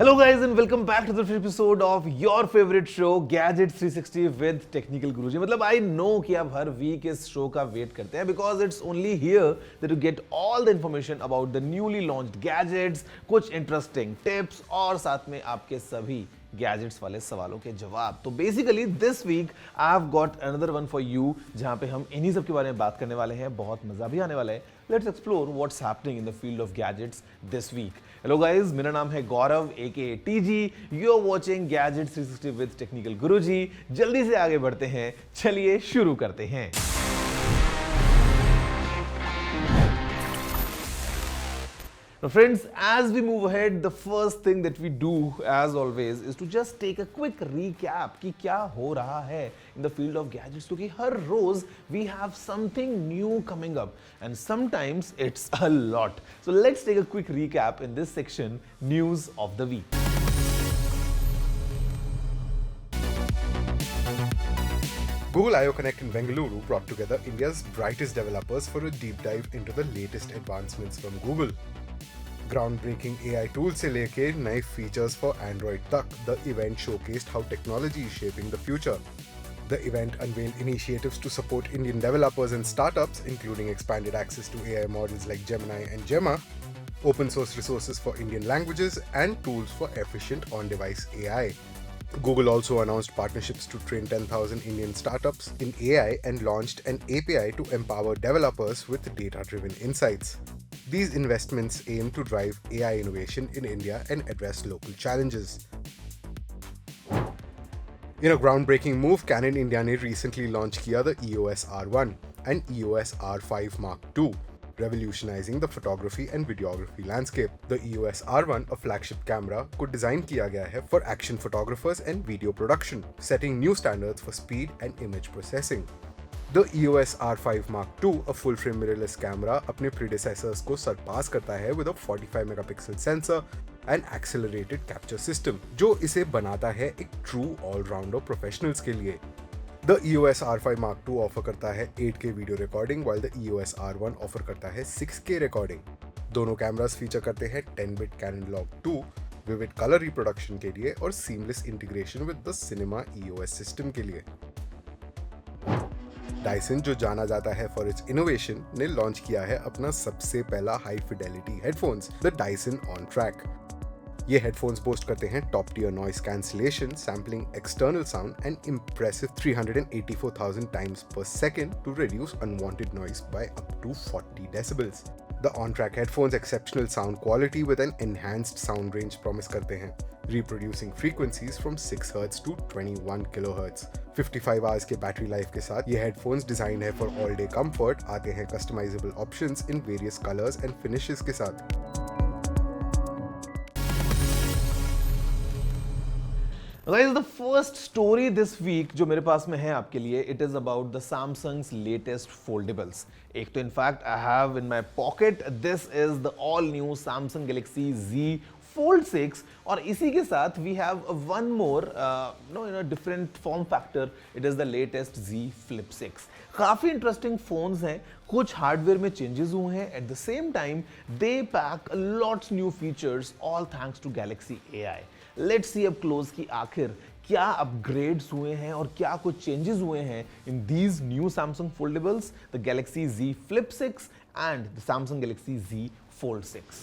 Hello guys and welcome back to the first episode of your favorite show Gadget 360 with Technical Guruji. मतलब I know कि आप हर week इस show का wait करते हैं because it's only here that you get all the information about the newly launched gadgets, कुछ interesting tips और साथ में आपके सभी गैजेट्स वाले सवालों के जवाब. तो basically this week I have got another one for you जहां पे हम इन्हीं सब के बारे में बात करने वाले हैं. बहुत मजा भी आने वाला है. Let's explore what's happening in the field of gadgets this week. Hello guys, मेरा नाम है Gaurav aka TG. You are watching gadgets 360 with Technical Guruji. जल्दी से आगे बढ़ते हैं, चलिए शुरू करते हैं. Now friends, as we move ahead, the first thing that we do as always is to just take a quick recap कि क्या हो रहा है in the field of gadgets, क्योंकि हर रोज we have something new coming up and sometimes it's a lot. So let's take a quick recap in this section, news of the week. Google I/O Connect in Bengaluru brought together India's brightest developers for a deep dive into the latest advancements from Google. Groundbreaking AI tools से लेके नए features for Android तक, the event showcased how technology is shaping the future. The event unveiled initiatives to support Indian developers and startups, including expanded access to AI models like Gemini and Gemma, open source resources for Indian languages, and tools for efficient on-device AI. Google also announced partnerships to train 10,000 Indian startups in AI and launched an API to empower developers with data-driven insights. These investments aim to drive AI innovation in India and address local challenges. In a groundbreaking move, Canon India ने recently launched किया the EOS R1 and EOS R5 Mark II, revolutionizing the photography and videography landscape. The EOS R1, a flagship camera, को design किया गया है for action photographers and video production, setting new standards for speed and image processing. The EOS R5 Mark II, a full-frame mirrorless camera, अपने predecessors को surpass करता है with a 45 megapixel sensor and accelerated capture system, जो इसे बनाता है एक true all-rounder professionals के लिए. The EOS R5 Mark II offer करता है 8K video recording, while the EOS R1 offer करता है 6K रिकॉर्डिंग. दोनों कैमरास फीचर करते हैं 10-bit Canon Log 2, vivid colour reproduction के लिए और seamless integration with the cinema EOS system के लिए. डायसन, जो जाना जाता है फॉर इट्स इनोवेशन, ने लॉन्च किया है अपना सबसे पहला high fidelity headphones, the Dyson on track. ये हेडफोन्स बोस्ट करते हैं top tier noise cancellation, sampling external sound and impressive 384,000 times per second to reduce unwanted noise by up to 40 decibels. The on-track headphones exceptional sound quality with an enhanced sound range promise करते हैं, reproducing frequencies from 6 Hz to 21 kHz. 55 hours के battery life के साथ ये headphones design है for all day comfort. आते हैं customizable options in various colours and finishes के साथ. Guys, the first story this week जो मेरे पास में है आपके लिए, it is about the Samsung's latest foldables. एक तो in fact I have in my pocket, this is the all new Samsung Galaxy Z Fold 6 और इसी के साथ we have one more in a different form factor. It is the latest Z Flip 6. काफ़ी interesting phones हैं, कुछ hardware में changes हुए हैं. At the same time they pack lots new features, all thanks to Galaxy AI. Let's see up close कि आखिर क्या upgrades हुए हैं और क्या कुछ चेंजेस हुए हैं इन these new Samsung foldables, the Galaxy Z Flip 6 and the Samsung Galaxy Z Fold 6.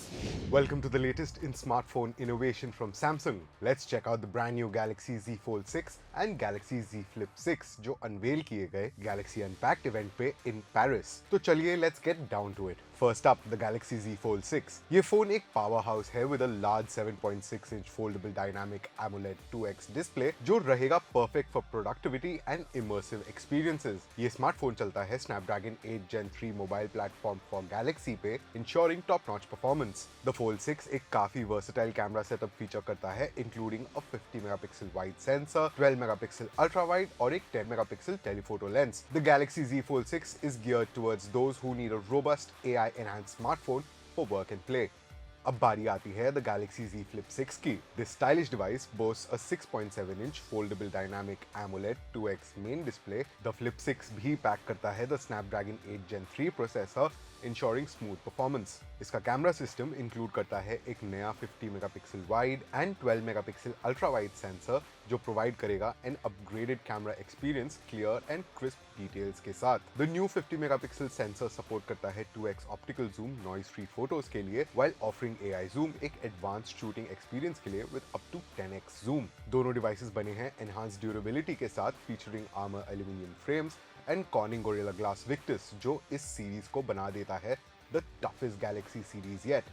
Welcome to the latest in smartphone innovation from Samsung. Let's check out the brand new Galaxy Z Fold 6 and Galaxy Z Flip 6 जो unveil किए गए Galaxy Unpacked event पे in Paris. तो चलिए let's get down to it. First up, the Galaxy Z Fold 6. ये phone एक powerhouse है with a large 7.6-inch foldable dynamic AMOLED 2X display जो रहेगा perfect for productivity and immersive experiences. ये smartphone चलता है Snapdragon 8 Gen 3 mobile platform for Galaxy पे, ensuring top-notch performance. The Fold 6 एक काफी versatile camera setup feature करता है, including a 50 megapixel wide sensor, 12 megapixel ultra wide और एक 10 megapixel telephoto lens. The Galaxy Z Fold 6 is geared towards those who need a robust AI enhanced smartphone for work and play. अब बारी आती है the Galaxy Z Flip 6 की. This stylish device boasts a 6.7-inch foldable dynamic AMOLED 2X main display. The Flip 6 भी pack करता है the Snapdragon 8 Gen 3 processor, ensuring smooth performance. इसका camera system include करता है एक नया 50 megapixel wide and 12 megapixel ultra wide sensor जो provide करेगा an upgraded camera experience clear and crisp details के साथ। The new 50 megapixel sensor support करता है 2x optical zoom noise free photos के लिए while offering AI zoom एक advanced shooting experience के लिए with up to 10x zoom। दोनों डिवाइसेस बने हैं enhanced durability के साथ featuring armor aluminum frames and Corning Gorilla Glass Victus जो इस सीरीज को बना देता है the toughest Galaxy series yet।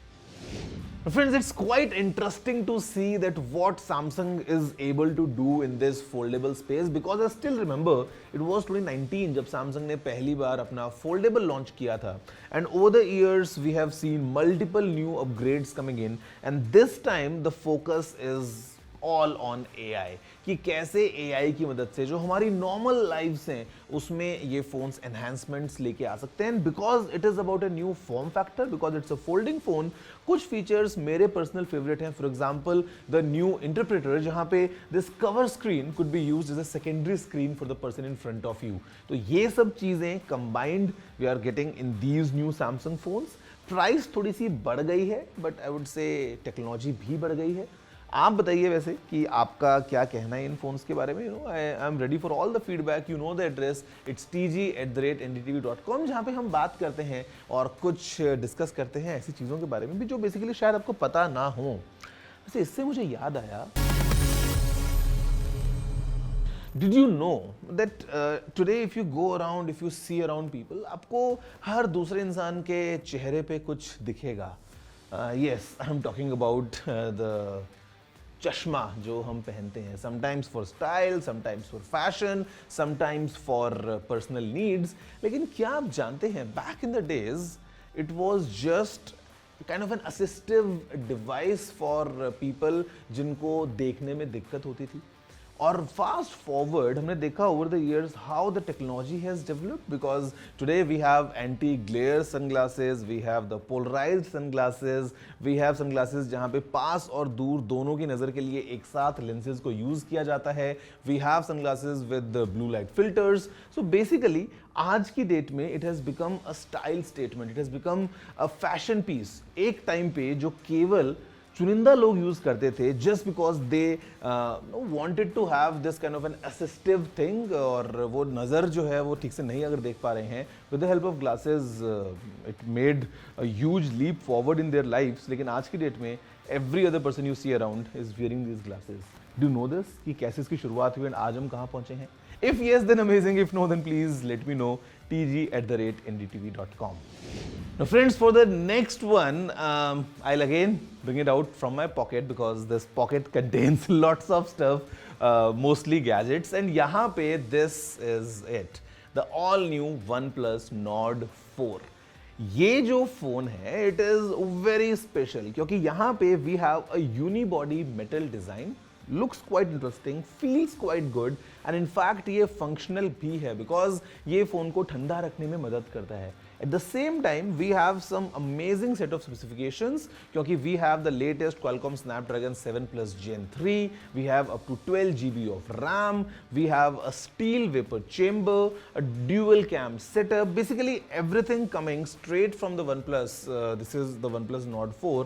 Friends, it's quite interesting to see that what Samsung is able to do in this foldable space because I still remember it was 2019 जब Samsung ने पहली बार अपना foldable launch किया था and over the years we have seen multiple new upgrades coming in and this time the focus is all on AI कि कैसे AI की मदद से जो हमारी नॉर्मल लाइफ्स हैं उसमें ये फोन्स एनहांसमेंट्स लेके आ सकते हैं because it is about a new form factor because it's a folding phone. कुछ फीचर्स मेरे पर्सनल फेवरेट हैं, for example the new interpreter जहां पे this cover screen could be used as a secondary screen for the person in front of you. तो ये सब चीजें combined we are getting in these new Samsung phones. Price थोड़ी सी बढ़ गई है बट आई वुड से टेक्नोलॉजी भी बढ़ गई है। आप बताइए वैसे कि आपका क्या कहना है इन फोन्स के बारे में। I am ready for all the feedback. You know the address, it's tg@ndtv.com जहाँ पे हम बात करते हैं और कुछ डिस्कस करते हैं ऐसी चीज़ों के बारे में भी जो बेसिकली शायद आपको पता ना हो। वैसे इससे मुझे याद आया, Did you know that today if you go around, if you see around people, आपको हर दूसरे इंसान के चेहरे पे कुछ दिखेगा। Yes, I'm talking about the चश्मा जो हम पहनते हैं, sometimes for style, sometimes for fashion, sometimes for personal needs. लेकिन क्या आप जानते हैं back in the days it was just kind of an assistive device for people जिनको देखने में दिक्कत होती थी। और फास्ट फॉरवर्ड हमने देखा over the years how the technology has developed because today we have anti glare sunglasses, we have the polarized sunglasses, we have sunglasses जहां पे पास और दूर दोनों की नजर के लिए एक साथ लेंसेज को यूज किया जाता है। We have sunglasses with blue light filters. So basically आज की डेट में it has become a style statement, it has become a fashion piece. एक टाइम पे जो केवल चुनिंदा लोग यूज करते थे just because they wanted to have this kind of an assistive thing और वो नज़र जो है वो ठीक से नहीं अगर देख पा रहे हैं, with the help of glasses it made a huge leap forward in their lifes. लेकिन आज की डेट में every other person you see around is wearing these glasses. Do know this कि कैसे इसकी शुरुआत हुई एंड आज हम कहाँ पहुंचे हैं? If yes, then amazing. If no, then please let me know. tg@ndtv.com. Now, friends, for the next one, I'll again bring it out from my pocket because this pocket contains lots of stuff, mostly gadgets. And यहाँ पे this is it, the all-new OnePlus Nord 4. ये जो phone है it is very special क्योंकि यहाँ पे we have a unibody metal design. Looks quite interesting, feels quite good and in fact ये functional भी है because ये फ़ोन को ठंडा रखने में मदद करता है। At the same time we have some amazing set of specifications क्योंकि we have the latest Qualcomm Snapdragon 7 Plus Gen 3, we have up to 12 GB of RAM, we have a steel vapor chamber, a dual cam setup, basically everything coming straight from the OnePlus. This is the OnePlus Nord 4.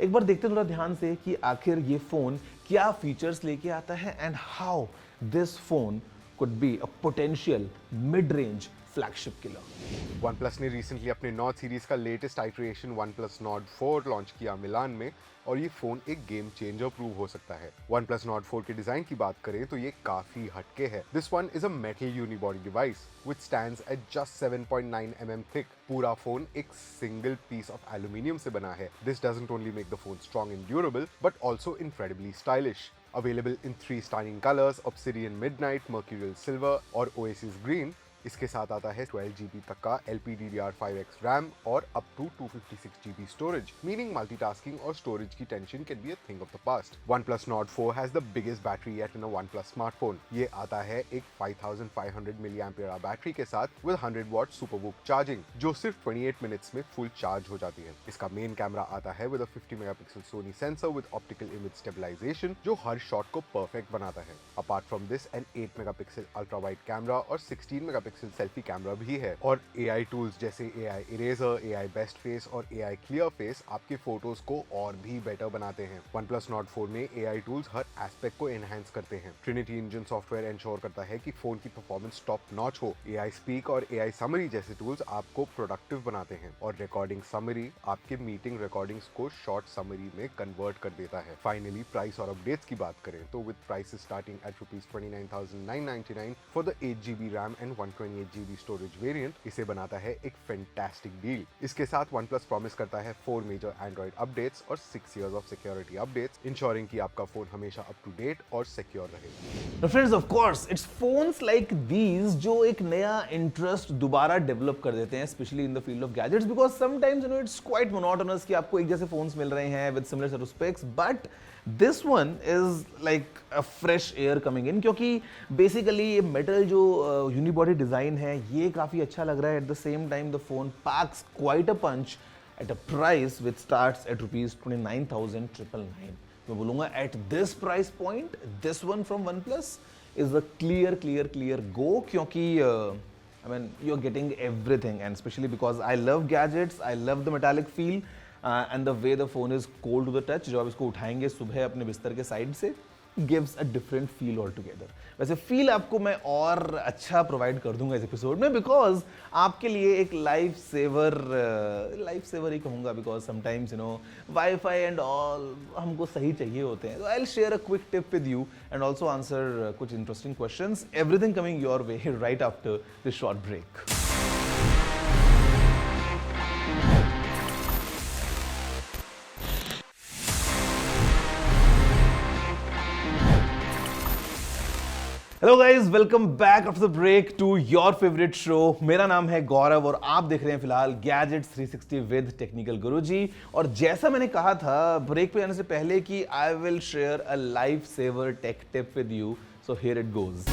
एक बार देखते थोड़ा ध्यान से कि आखिर ये phone क्या features लेके आता है and how this phone could be a potential mid range flagship killer. OnePlus ने रिसेंटली अपने Nord सीरीज का latest iteration OnePlus Nord 4 launch किया मिलान में और ये फोन एक गेम चेंजर प्रूव हो सकता है। OnePlus Nord 4 के डिजाइन की बात करें तो ये काफी हटके है। This one is a metal unibody device which stands at just 7.9 mm thick. पूरा फोन एक सिंगल पीस ऑफ एल्यूमिनियम से बना है। This doesn't only make the phone strong and durable, but also incredibly stylish. Available in 3 stunning colors, Obsidian Midnight, Mercurial Silver और Oasis Green. इसके साथ आता है 12 GB तक का LPDDR5X RAM और up to 256 GB storage, meaning multitasking और storage की tension can be a thing of the past. OnePlus Nord 4 has the biggest battery yet in a OnePlus smartphone. ये आता है एक 5500 mAh बैटरी के साथ with 100 watt SuperVOOC चार्जिंग जो सिर्फ 28 मिनट्स में फुल चार्ज हो जाती है। इसका मेन कैमरा आता है with a 50 megapixel Sony sensor with optical image stabilization जो हर शॉट को परफेक्ट बनाता है। Apart from this, an 8 megapixel ultra wide camera और 16 megapixel मेगापिक्सल सेल्फी कैमरा भी है और AI टूल्स जैसे AI eraser, AI best face और AI क्लियर फेस आपके फोटोज को और भी बेटर बनाते हैं। OnePlus Nord 4 में AI टूल्स हर एस्पेक्ट को एनहांस करते हैं। Trinity इंजन सॉफ्टवेयर इंश्योर करता है कि फोन की परफॉर्मेंस टॉप नॉच हो। AI स्पीक और AI समरी जैसे टूल्स आपको प्रोडक्टिव बनाते हैं और रिकॉर्डिंग समरी आपके मीटिंग रिकॉर्डिंग्स को शॉर्ट समरी में कन्वर्ट कर देता है। फाइनली प्राइस और अपडेट्स की बात करें तो with prices starting at ₹29,999 for the 8GB RAM and 128GB storage variant, इसे बनाता है एक फैंटास्टिक डील। इसके साथ OnePlus प्रॉमिस करता है 4 मेजर एंड्रॉइड अपडेट्स और 6 years of security updates, ensuring कि आपका फोन हमेशा अप टू डेट और सिक्योर रहे। Now friends, of course, it's phones like these जो एक नया इंटरेस्ट दोबारा डेवलप कर देते हैं, specially in the field of gadgets, because sometimes it's quite monotonous कि आपको एक जैसे फोन्स मिल रहे हैं with similar set of specs, but this one is like a fresh air coming in, क्योंकि बेसिकली ये मेटल जो यूनिबॉडी डिजाइन है ये काफी अच्छा लग रहा है। At the same time the phone packs quite a punch at a price which starts at ₹29,999. मैं बोलूँगा at this price point, this one from OnePlus is a clear go, क्योंकि I mean you're getting everything, and especially because I love gadgets, I love the metallic feel and the way the phone is cold to the touch. जब आप इसको उठाएंगे सुबह अपने बिस्तर के side से, gives a different feel altogether. वैसे फील आपको मैं और अच्छा प्रोवाइड कर दूंगा इस एपिसोड में, बिकॉज आपके लिए एक लाइफ सेवर ही कहूँगा, because sometimes wifi and all हमको सही चाहिए होते हैं। तो I will share a quick tip with you and also answer कुछ interesting questions, everything coming your way right after this short break. Hello guys, welcome back after the break to your favourite show. मेरा नाम है गौरव और आप देख रहे हैं फिलहाल गैजेट्स 360 विद टेक्निकल गुरुजी। और जैसा मैंने कहा था ब्रेक पे जाने से पहले कि I will share a life saver tech tip with you, so here it goes.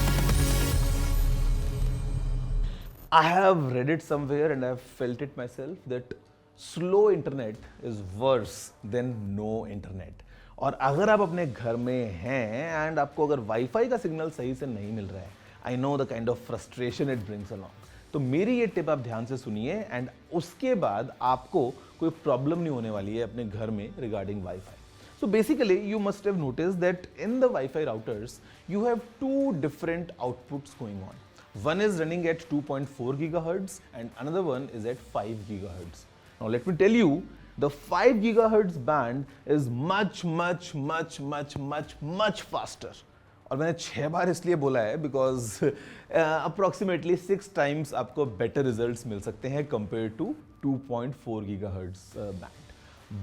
I have read it somewhere and I have felt it myself that slow internet is worse than no internet. और अगर आप अपने घर में हैं and आपको अगर wifi का सिग्नल सही से नहीं मिल रहा है, I know the kind of frustration it brings along, तो मेरी ये टिप आप ध्यान से सुनिए एंड उसके बाद आपको कोई प्रॉब्लम नहीं होने वाली है अपने घर में regarding wifi. So basically you must have noticed that in the Wi-Fi routers you have two different outputs going on. One is running at 2.4 gigahertz and another one is at 5 gigahertz. Now let me tell you, the 5 gigahertz band is much faster. और मैंने 6 बार इसलिए बोला है because approximately 6 times आपको better results मिल सकते हैं compare to 2.4 gigahertz band.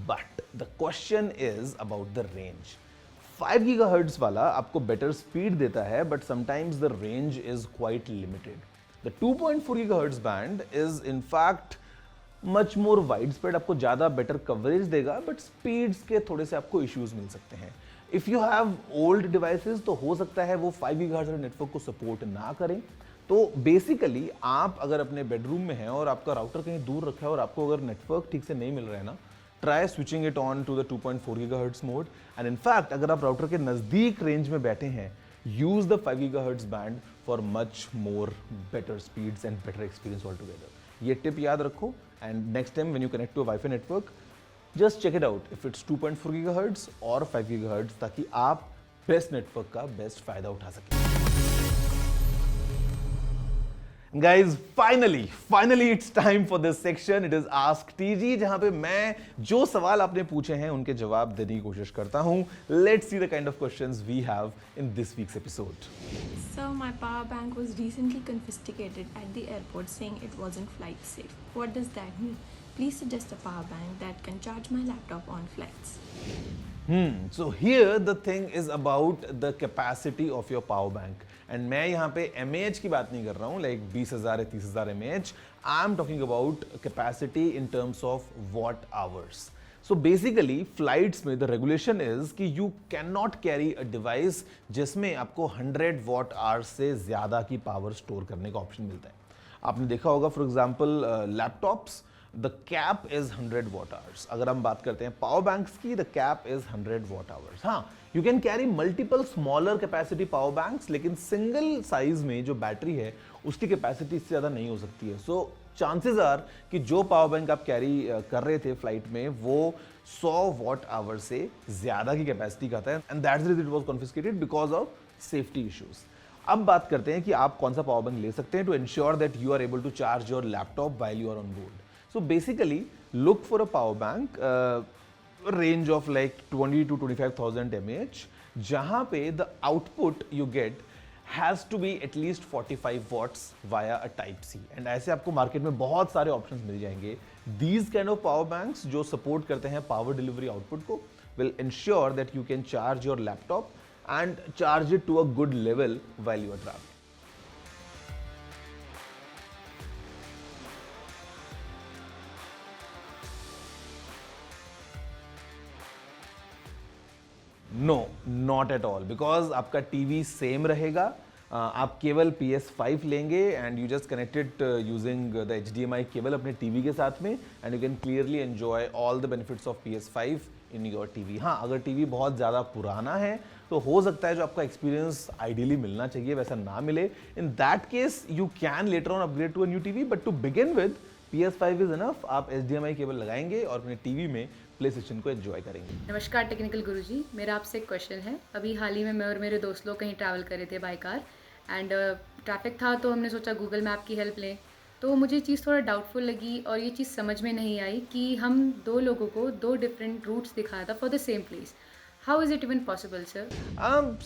But the question is about the range. 5 gigahertz वाला आपको बेटर स्पीड देता है but sometimes the range is quite limited. The 2.4 gigahertz band is in fact much more wide spread, आपको ज़्यादा better coverage देगा but speeds के थोड़े से आपको इश्यूज मिल सकते हैं। If you have old devices तो हो सकता है वो 5 gigahertz वाले नेटवर्क को सपोर्ट ना करें। तो बेसिकली आप अगर अपने बेडरूम में हैं और आपका राउटर कहीं दूर रखा है और आपको अगर नेटवर्क ठीक से नहीं मिल रहा है ना, try switching it on to the 2.4 gigahertz mode, and in fact अगर आप राउटर के नज़दीक रेंज में बैठे हैं, use the 5 gigahertz band for much more better speeds and better experience altogether. ये टिप याद रखो and next time when you connect to a Wi-Fi network, just check it out if it's 2.4 gigahertz or 5 gigahertz ताकि आप best network का best फायदा उठा सकें। Guys, finally it's time for this section. It is Ask TG, जहां पे मैं जो सवाल आपने पूछे हैं उनके जवाब देने की कोशिश करता हूं। Let's see the kind of questions we have in this week's episode. So my power bank was recently confiscated at the airport saying it wasn't flight safe. What does that mean? Please suggest a power bank that can charge my laptop on flights. So here the thing is about the capacity of your power bank. And मैं यहाँ पे mAh की बात नहीं कर रहा हूँ like 20,000 या 30,000 mAh. I'm talking about capacity in terms of watt hours. So basically flights में the regulation is कि you cannot carry a device जिसमें आपको 100 watt hours से ज़्यादा की पावर स्टोर करने का ऑप्शन मिलता है। आपने देखा होगा for example laptops, the cap is 100 watt hours। अगर हम बात करते हैं पावर बैंक्स की, the cap is 100 watt hours। हाँ, you can carry multiple smaller capacity power banks, लेकिन सिंगल साइज में जो बैटरी है उसकी कैपेसिटी इससे ज़्यादा नहीं हो सकती है. सो चांसेस आर कि जो पावर बैंक आप कैरी कर रहे थे फ्लाइट में वो 100 वॉट आवर से ज़्यादा की कैपेसिटी का था, and that's the reason it was confiscated because of safety issues. अब बात करते हैं कि आप कौन सा पावर बैंक ले सकते हैं to ensure that you are able to charge your laptop while you are on board. So basically look for a power bank range of like 20 to 25,000 mAh, जहां पे the output you get has to be at least 45 watts via a type C. and ऐसे आपको market में बहुत सारे options मिल जाएंगे. These kind of power banks जो support करते हैं पावर डिलीवरी आउटपुट को will ensure that you can charge your laptop and charge it to a good level while you are traveling. No, not at all, because आपका TV same रहेगा. आप केवल PS5 लेंगे and you just connected using the HDMI cable अपने TV के साथ में, and you can clearly enjoy all the benefits of PS5 in your TV. हाँ, अगर टीवी बहुत ज़्यादा पुराना है तो हो सकता है जो आपका एक्सपीरियंस आइडियली मिलना चाहिए वैसा ना मिले. In that case you can later on upgrade to a new TV, but to begin with PS5 is enough. आप HDMI केबल लगाएंगे और अपने टीवी में प्ले स्टेशन को एंजॉय करेंगे. नमस्कार टेक्निकल गुरुजी, मेरा आपसे एक क्वेश्चन है. अभी हाल ही में मैं और मेरे दोस्त लोग कहीं ट्रैवल कर रहे थे बाय कार, एंड ट्रैफिक था तो हमने सोचा गूगल मैप की हेल्प लें. तो मुझे ये चीज़ थोड़ा डाउटफुल लगी और ये चीज़ समझ में नहीं आई कि हम दो लोगों को दो डिफरेंट रूट्स दिखाया था for the same place. How is it even possible, sir?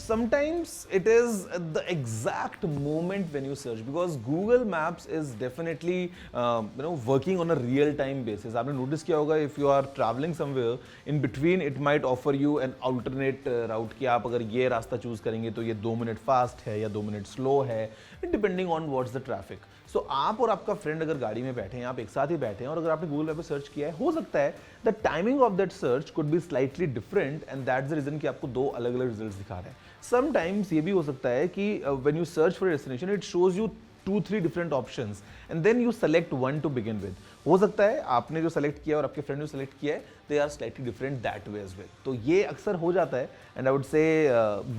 Sometimes it is the exact moment when you search, because Google Maps is definitely working on a real-time basis. आपने notice किया होगा if you are traveling somewhere, in between it might offer you an alternate route कि आप अगर ये रास्ता choose करेंगे तो ये 2 मिनट fast है या 2 मिनट slow है, depending on what's the traffic. सो आप और आपका फ्रेंड अगर गाड़ी में बैठे हैं, आप एक साथ ही बैठे हैं और अगर आपने गूगल मैप पे सर्च किया है, हो सकता है the timing of that search could be slightly different, and that's the reason कि आपको दो अलग अलग रिजल्ट्स दिखा रहे हैं. समटाइम्स ये भी हो सकता है कि when you search for destination it shows you 2-3 different options and then you select one to begin with. हो सकता है आपने जो सेलेक्ट किया और आपके फ्रेंड ने सेलेक्ट किया है they are slightly different that way as well. तो ये अक्सर हो जाता है, and I would say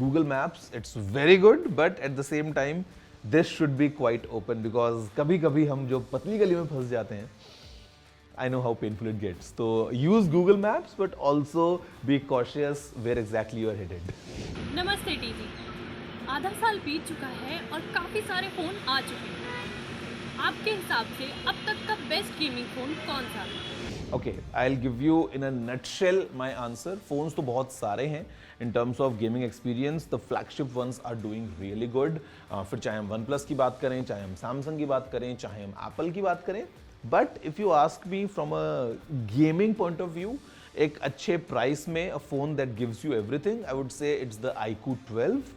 Google Maps it's very good, but at the same time this should be quite open, because कभी कभी हम जो पतली गली में फंस जाते हैं, I know how painful it gets. So use Google Maps, but also be cautious where exactly you are headed. नमस्ते टीजी, आधा साल बीत चुका है और काफ़ी सारे फ़ोन आ चुके हैं. आपके हिसाब से अब तक का बेस्ट गेमिंग फ़ोन कौन सा है? Okay, I'll give you in a nutshell my answer. Phones तो बहुत सारे हैं. In terms of gaming experience, the flagship ones are doing really good. फिर चाहे हम OnePlus की बात करें, चाहे हम Samsung की बात करें, चाहे हम Apple की बात करें. But if you ask me from a gaming point of view, एक अच्छे प्राइस में a phone that gives you everything, I would say it's the iQOO 12.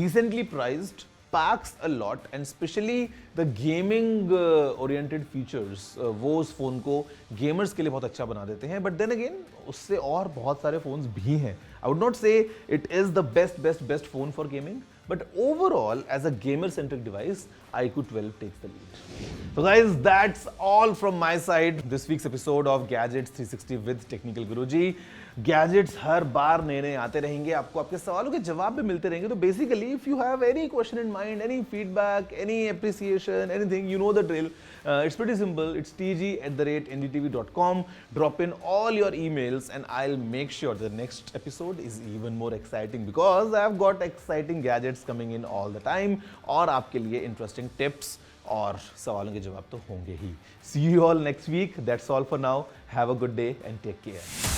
Decently priced, packs a lot, and especially the gaming oriented features वो उस phone को gamers के लिए बहुत अच्छा बना देते हैं. बट देन अगेन उससे और बहुत सारे फ़ोन्स भी हैं. आई वुड नॉट से it is the best phone for gaming, but overall as a gamer centric device iQOO 12 takes the lead. So guys, that's all from my side. This week's episode of Gadgets 360 with Technical Guruji. Gadgets हर बार नए नए आते रहेंगे, आपको आपके सवालों के जवाब भी मिलते रहेंगे. तो basically if you have any question in mind, any feedback, any appreciation, anything, you know the drill. It's pretty simple. It's tg@ndtv.com. Drop in all your emails and I'll make sure the next episode is even more exciting, because I've got exciting gadgets coming in all the time और आपके लिए interesting tips और सवालों के जवाब तो होंगे ही. See you all next week. That's all for now. Have a good day and take care.